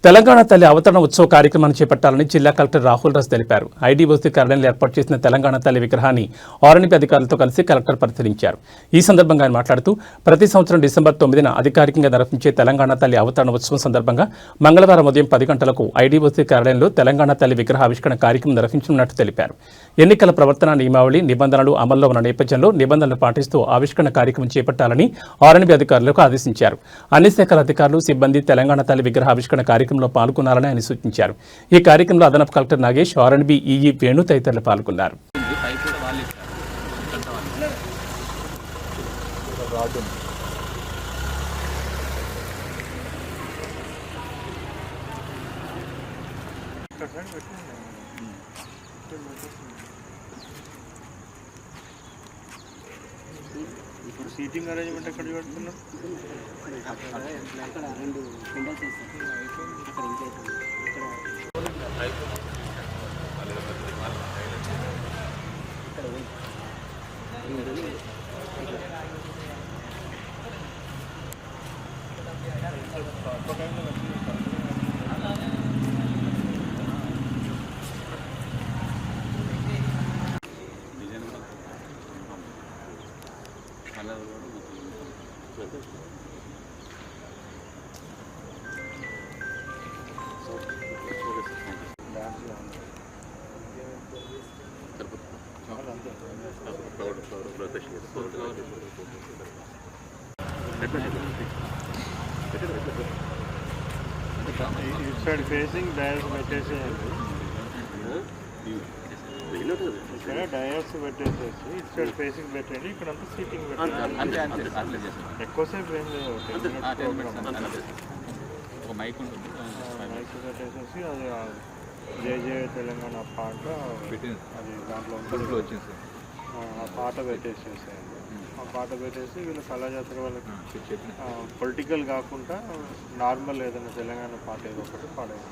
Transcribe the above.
తెలంగాణ తల్లి అవతరణ ఉత్సవ కార్యక్రమాన్ని చేపట్టాలని జిల్లా కలెక్టర్ రాహుల్ రాజ్ తెలిపారు. ఐడీఓసీ కార్యాలయంలో ఏర్పాటు చేసిన తెలంగాణ తల్లి విగ్రహాన్ని ఆర్ఎన్బీ అధికారులతో కలిసి కలెక్టర్ పరిశీలించారు. ఈ సందర్భంగా ఆయన మాట్లాడుతూ ప్రతి సంవత్సరం డిసెంబర్ 9న అధికారికంగా నిర్వహించే తెలంగాణ తల్లి అవతరణ ఉత్సవం సందర్భంగా మంగళవారం ఉదయం 10 గంటలకు ఐడీఓసీ కార్యాలయంలో తెలంగాణ తల్లి విగ్రహ ఆవిష్కరణ కార్యక్రమం నిర్వహించనున్నట్టు తెలిపారు. ఎన్నికల ప్రవర్తన నియమావళి నిబంధనలు అమల్లో ఉన్న నేపథ్యంలో నిబంధనలు పాటిస్తూ ఆవిష్కరణ కార్యక్రమం చేపట్టాలని ఆర్ఎన్బీ అధికారులకు ఆదేశించారు. అన్ని శాఖల అధికారులు సిబ్బంది తెలంగాణ తల్లి విగ్రహ ఆవిష్కరణ కార్యక్రమంలో పాల్గొనాలని ఆయన సూచించారు. ఈ కార్యక్రమంలో అదనపు collector Nagesh, R&B EE Venu తదితరులు పాల్గొన్నారు. ఇప్పుడు సీటింగ్ అరేంజ్మెంట్ ఎక్కడ పెడుతున్నాం? ఇటు సైడ్ ఫేసింగ్ డయర్స్ పెట్టేసేయండి. ఇక్కడ డయర్స్ పెట్టేసేసి ఇటు సైడ్ ఫేసింగ్ పెట్టండి. ఇక్కడంతా సీటింగ్ పెట్టండి. ఎక్కువసేపు ఏం లేదు, మైక్ పెట్టేసేసి అది జై జై తెలంగాణ పాట అది దాంట్లో వచ్చింది. ఆ పాట పెట్టేసేసేయండి. ఆ పాట పెట్టేసి వీళ్ళు కళాజాతర వాళ్ళకి పొలిటికల్ కాకుండా నార్మల్ ఏదైనా తెలంగాణ పాట ఏదో ఒకటి పాడేది.